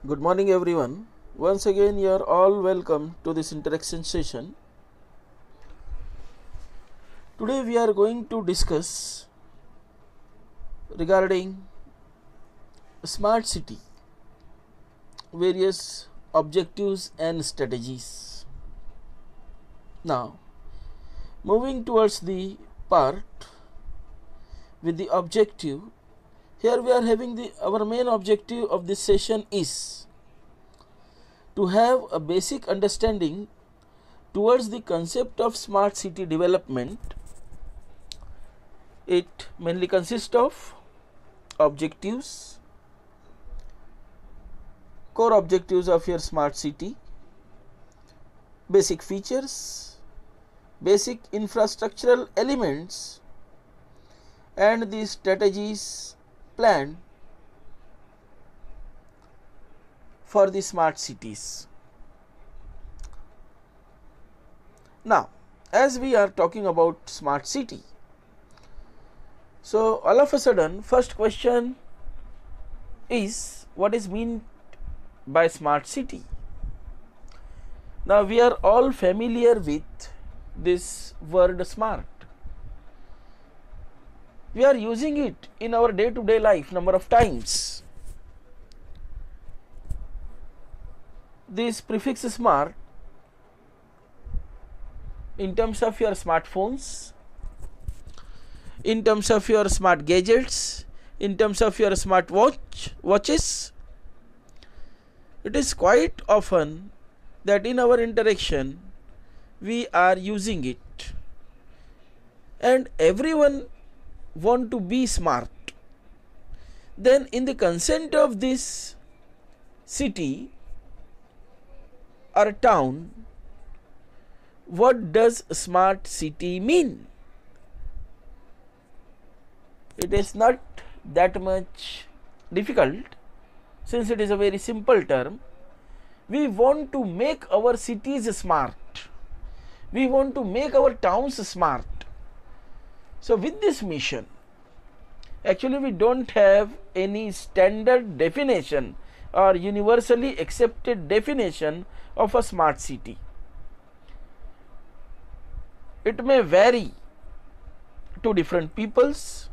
Good morning, everyone. Once again, you are all welcome to this interaction session. Today, we are going to discuss regarding smart city, various objectives and strategies. Now, moving towards the part with the objective. Here we are having our main objective of this session is to have a basic understanding towards the concept of smart city development. It mainly consists of objectives, core objectives of your smart city, basic features, basic infrastructural elements, and the strategies planned for the smart cities. Now, as we are talking about smart city, so all of a sudden first question is, what is meant by smart city? Now we are all familiar with this word smart. We are using it in our day-to-day life number of times. This prefix smart in terms of your smartphones, in terms of your smart gadgets, in terms of your smart watches, it is quite often that in our interaction we are using it, and everyone want to be smart. Then in the consent of this city or town, what does smart city mean? It is not that much difficult, since it is a very simple term. We want to make our cities smart. We want to make our towns smart. So with this mission, actually we don't have any standard definition or universally accepted definition of a smart city. It may vary to different peoples.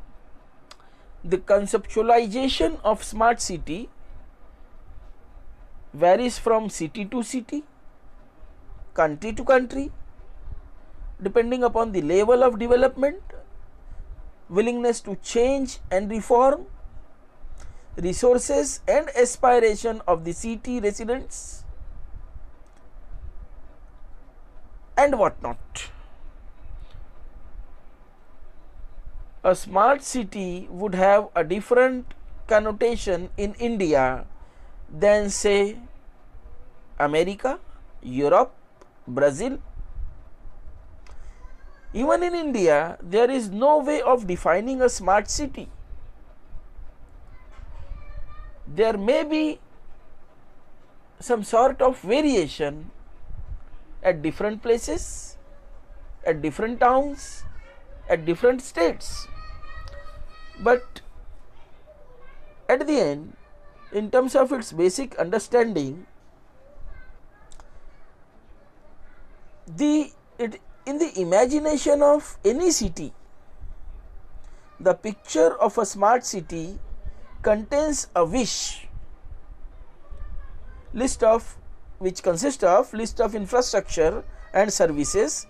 The conceptualization of smart city varies from city to city, country to country, depending upon the level of development, willingness to change and reform, resources and aspiration of the city residents, and whatnot. A smart city would have a different connotation in India than, say, America, Europe, Brazil. Even in India, there is no way of defining a smart city. There may be some sort of variation at different places, at different towns, at different states. But at the end, in terms of its basic understanding, in the imagination of any city, the picture of a smart city contains a wish list of which consists of list of infrastructure and services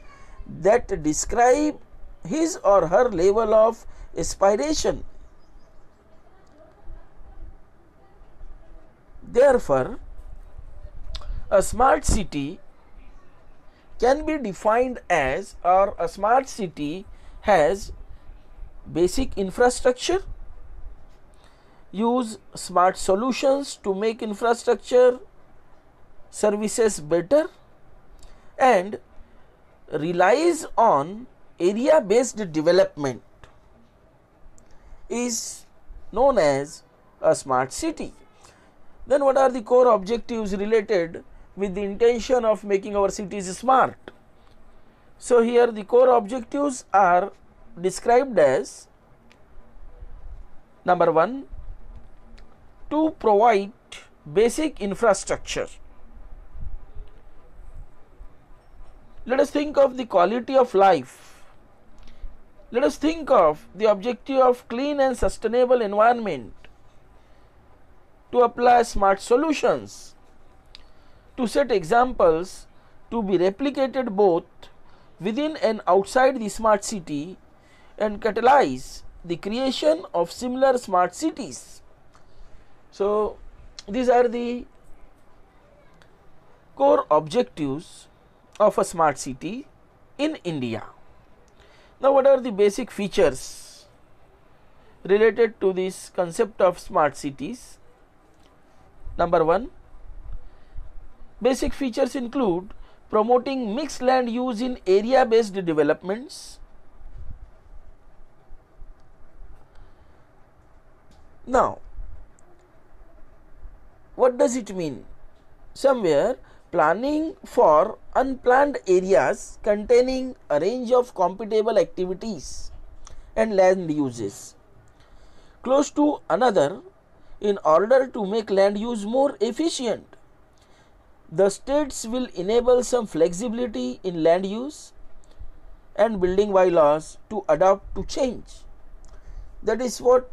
that describe his or her level of aspiration. Therefore, a smart city can be defined as, or a smart city has basic infrastructure, use smart solutions to make infrastructure services better, and relies on area based development, is known as a smart city. Then what are the core objectives related with the intention of making our cities smart? So here the core objectives are described as: number 1, to provide basic infrastructure. Let us think of the quality of life. Let us think of the objective of clean and sustainable environment to apply smart solutions, to set examples to be replicated both within and outside the smart city and catalyze the creation of similar smart cities. So, these are the core objectives of a smart city in India. Now, what are the basic features related to this concept of smart cities? Number 1, basic features include promoting mixed land use in area based developments. Now, what does it mean? Somewhere planning for unplanned areas containing a range of compatible activities and land uses close to another in order to make land use more efficient. The states will enable some flexibility in land use and building bylaws to adapt to change. That is what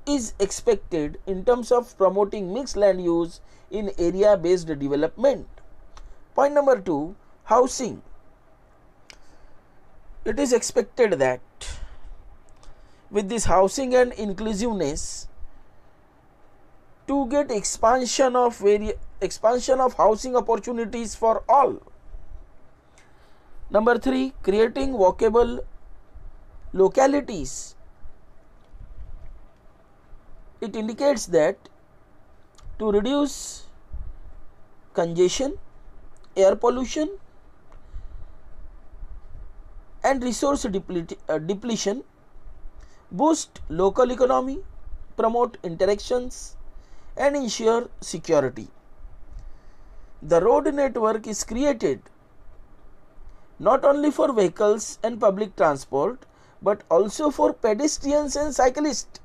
is expected in terms of promoting mixed land use in area based development. Point number 2, housing. It is expected that with this housing and inclusiveness to get expansion of housing opportunities for all. Number 3, creating walkable localities. It indicates that to reduce congestion, air pollution and resource depletion, boost local economy, promote interactions and ensure security. The road network is created not only for vehicles and public transport but also for pedestrians and cyclists,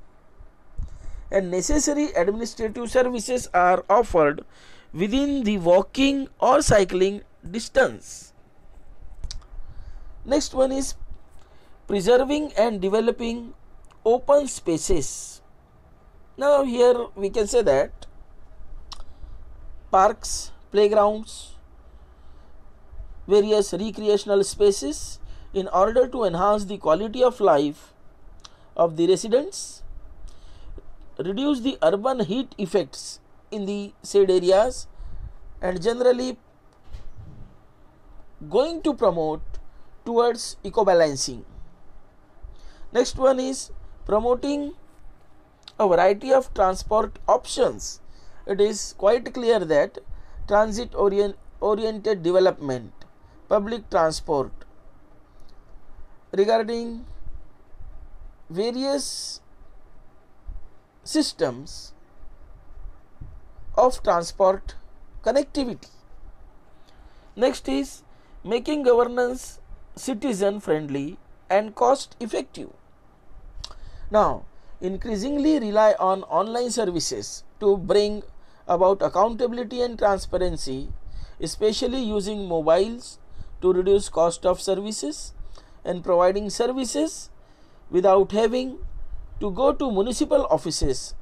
and necessary administrative services are offered within the walking or cycling distance. Next one is preserving and developing open spaces. Now here we can say that parks, playgrounds, various recreational spaces in order to enhance the quality of life of the residents, reduce the urban heat effects in the said areas and generally going to promote towards eco-balancing. Next one is promoting a variety of transport options. It is quite clear that transit oriented development, public transport, regarding various systems of transport connectivity. Next is making governance citizen friendly and cost effective. Now, increasingly rely on online services to bring about accountability and transparency, especially using mobiles to reduce cost of services and providing services without having to go to municipal offices,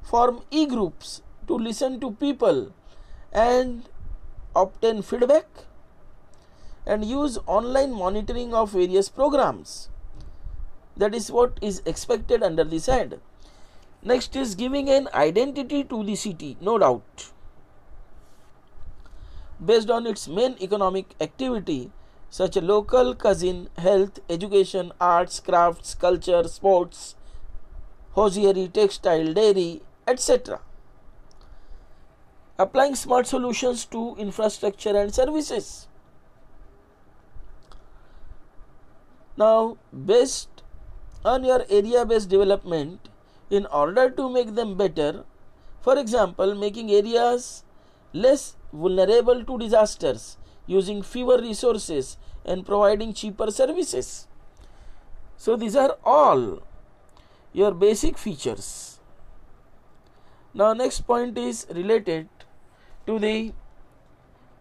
form e-groups to listen to people and obtain feedback, and use online monitoring of various programs. That is what is expected under this head. Next is giving an identity to the city, no doubt, based on its main economic activity such as local cuisine, health, education, arts, crafts, culture, sports, hosiery, textile, dairy, etc. Applying smart solutions to infrastructure and services. Now, based on your area based development, in order to make them better, for example, making areas less vulnerable to disasters, using fewer resources and providing cheaper services. So, these are all your basic features Now next point is related to the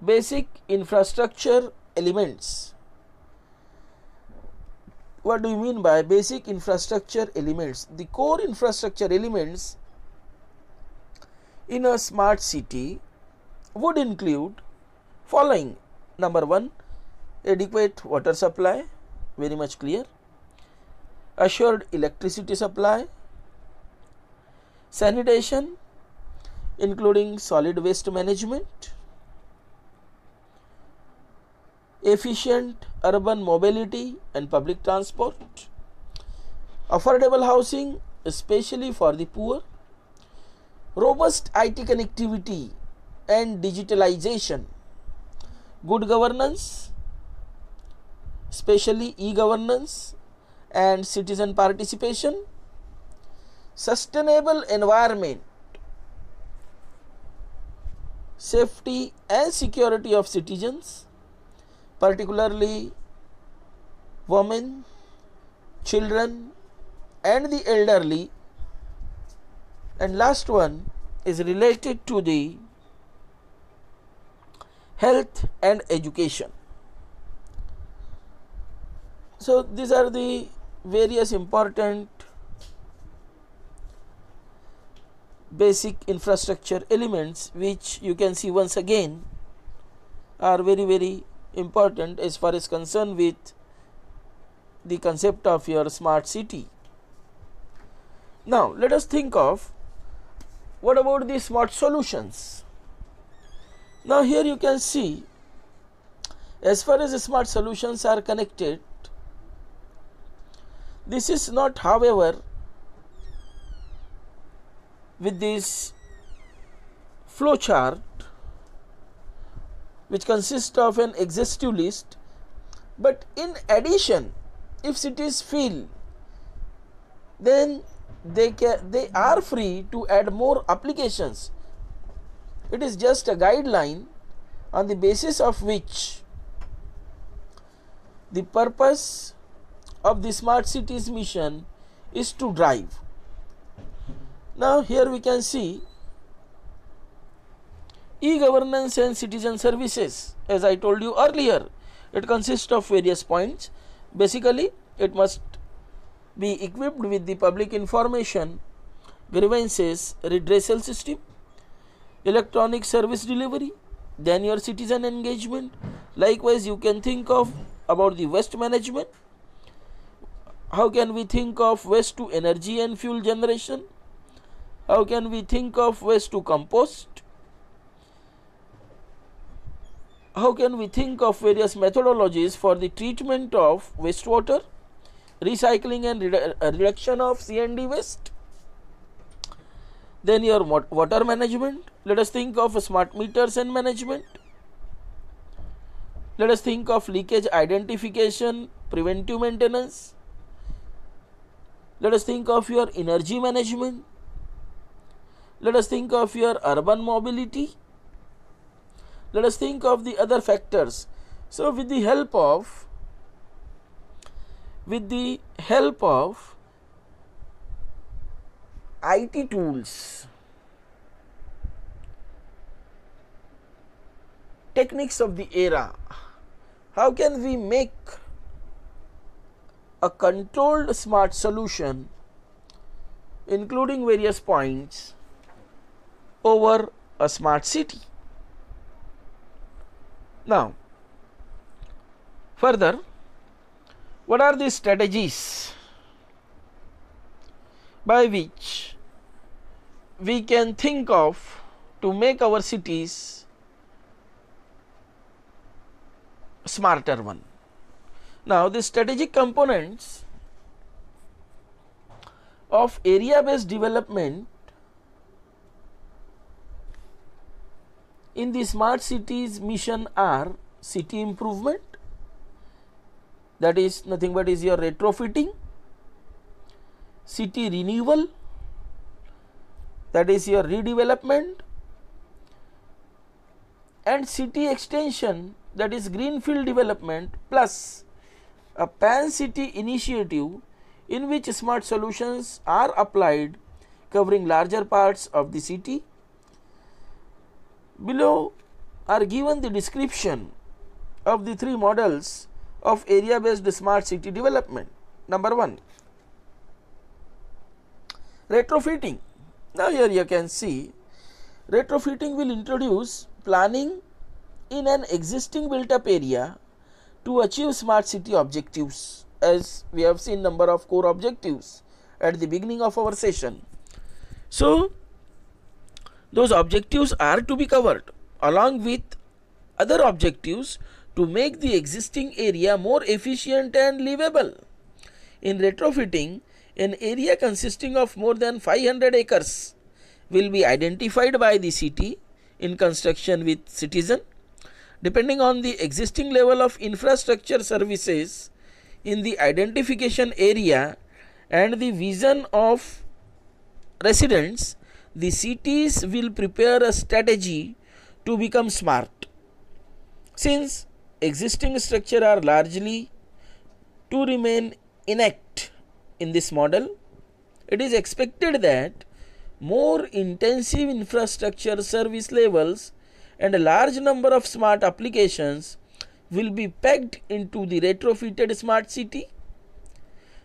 basic infrastructure elements. What do you mean by basic infrastructure elements? The core infrastructure elements in a smart city would include following. Number 1, adequate water supply, very much clear. Assured electricity supply. Sanitation, including solid waste management. Efficient urban mobility and public transport. Affordable housing, especially for the poor. Robust IT connectivity and digitalization. Good governance, especially e-governance and citizen participation. Sustainable environment, safety and security of citizens, particularly women, children and the elderly. And last one is related to the health and education. So these are the various important basic infrastructure elements which you can see once again are very important as far as concerned with the concept of your smart city. Now let us think of what about the smart solutions. Now here you can see, as far as the smart solutions are connected, this is not, however, with this flow chart which consists of an exhaustive list, but in addition, if cities feel, then they are free to add more applications. It is just a guideline on the basis of which the purpose of the smart cities mission is to drive. Now here we can see e-governance and citizen services. As I told you earlier, it consists of various points. Basically, it must be equipped with the public information, grievances redressal system, electronic service delivery, then your citizen engagement. Likewise, you can think of about the waste management. How can we think of waste to energy and fuel generation? How can we think of waste to compost? How can we think of various methodologies for the treatment of wastewater, recycling and reduction of C&D waste? Then your water management. Let us think of smart meters and management. Let us think of leakage identification, preventive maintenance. Let us think of your energy management. Let us think of your urban mobility. Let us think of the other factors. So with the help of IT tools, techniques of the era, how can we make a controlled smart solution including various points over a smart city? Now, further, what are the strategies by which we can think of to make our cities smarter one? Now, the strategic components of area-based development in the smart cities mission are city improvement, that is nothing but is your retrofitting, city renewal, that is your redevelopment, and city extension, that is greenfield development, plus a pan city initiative in which smart solutions are applied covering larger parts of the city. Below are given the description of the three models of area based smart city development. Number 1, retrofitting. Now here you can see retrofitting will introduce planning in an existing built up area to achieve smart city objectives, as we have seen number of core objectives at the beginning of our session. So those objectives are to be covered along with other objectives to make the existing area more efficient and livable. In retrofitting, an area consisting of more than 500 acres will be identified by the city in construction with citizen. Depending on the existing level of infrastructure services in the identification area and the vision of residents, the cities will prepare a strategy to become smart. Since existing structure are largely to remain intact in this model, it is expected that more intensive infrastructure service levels and a large number of smart applications will be packed into the retrofitted smart city.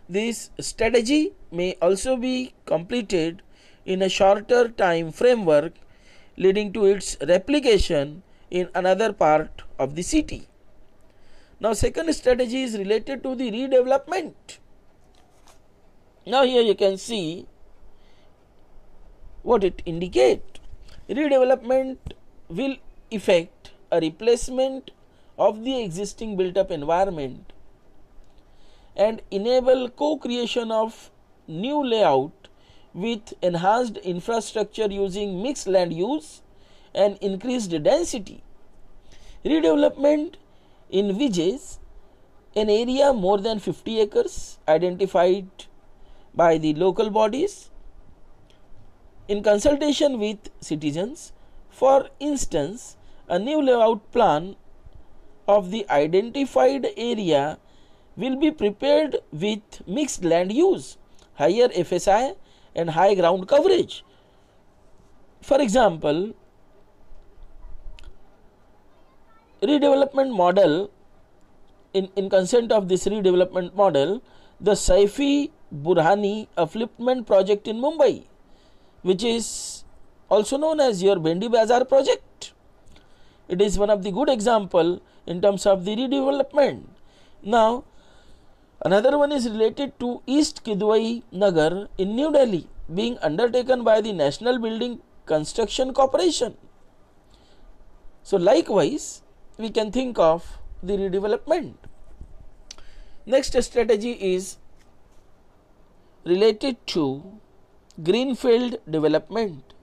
This strategy may also be completed in a shorter time framework, leading to its replication in another part of the city. Now, second strategy is related to the redevelopment. Now here you can see what it indicates. Redevelopment will effect a replacement of the existing built up environment and enable co-creation of new layout with enhanced infrastructure using mixed land use and increased density. Redevelopment envisages an area more than 50 acres identified by the local bodies in consultation with citizens. For instance, a new layout plan of the identified area will be prepared with mixed land use, higher FSI and high ground coverage. For example, redevelopment model, in consent of this redevelopment model, the Saifi Burhani upliftment project in Mumbai, which is also known as your Bhendi Bazaar project. It is one of the good example in terms of the redevelopment. Now, another one is related to East Kidwai Nagar in New Delhi, being undertaken by the National Building Construction Corporation. So likewise, we can think of the redevelopment. Next strategy is related to greenfield development.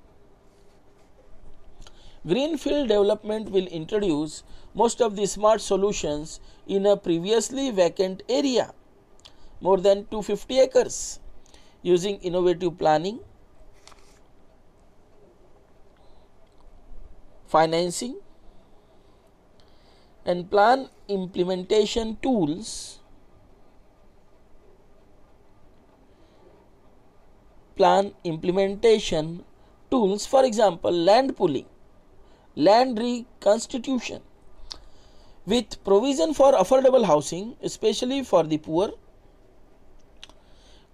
Greenfield development will introduce most of the smart solutions in a previously vacant area, more than 250 acres, using innovative planning, financing and plan implementation tools. For example, land pooling, land reconstitution, with provision for affordable housing, especially for the poor.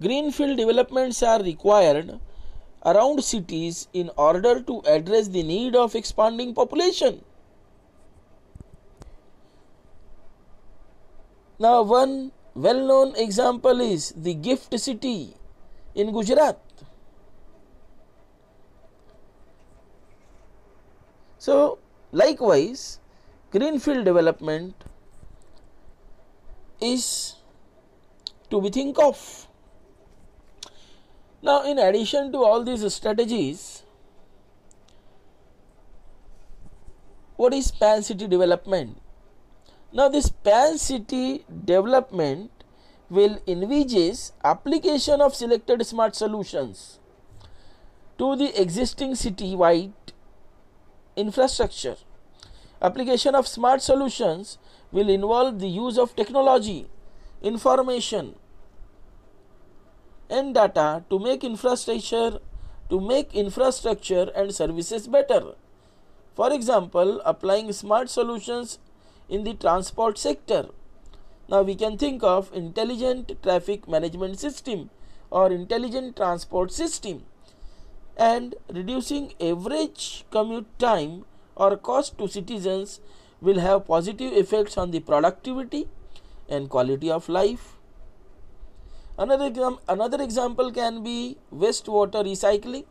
Greenfield developments are required around cities in order to address the need of expanding population. Now, one well-known example is the Gift City in Gujarat. So, likewise, greenfield development is to be think of. Now, in addition to all these strategies, what is Pan City development? Now, this Pan City development will envisage application of selected smart solutions to the existing city-wide infrastructure. Application of smart solutions will involve the use of technology, information and data to make infrastructure to make infrastructure and services better. For example, applying smart solutions in the transport sector. Now we can think of intelligent traffic management system or intelligent transport system, and reducing average commute time or cost to citizens will have positive effects on the productivity and quality of life. Another example can be wastewater recycling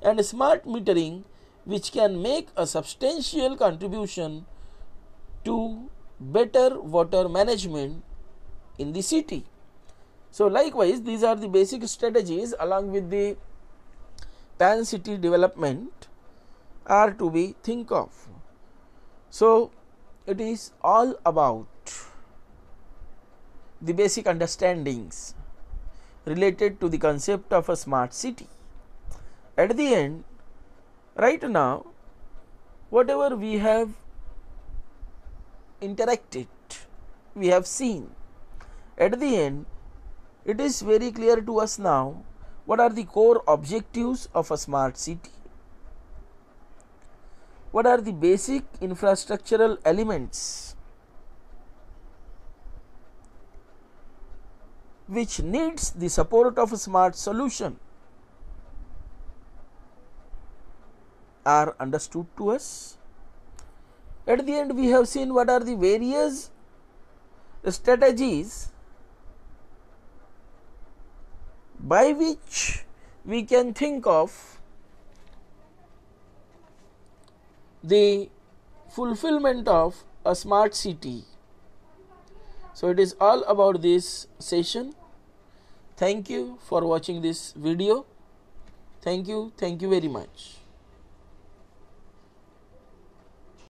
and smart metering, which can make a substantial contribution to better water management in the city. So likewise, these are the basic strategies along with the pan city development are to be think of. So it is all about the basic understandings related to the concept of a smart city. At the end, right now, whatever we have interacted, we have seen, at the end it is very clear to us now what are the core objectives of a smart city, what are the basic infrastructural elements which needs the support of a smart solution are understood to us. At the end, we have seen what are the various strategies by which we can think of the fulfillment of a smart city. So it is all about this session. Thank you for watching this video. Thank you very much.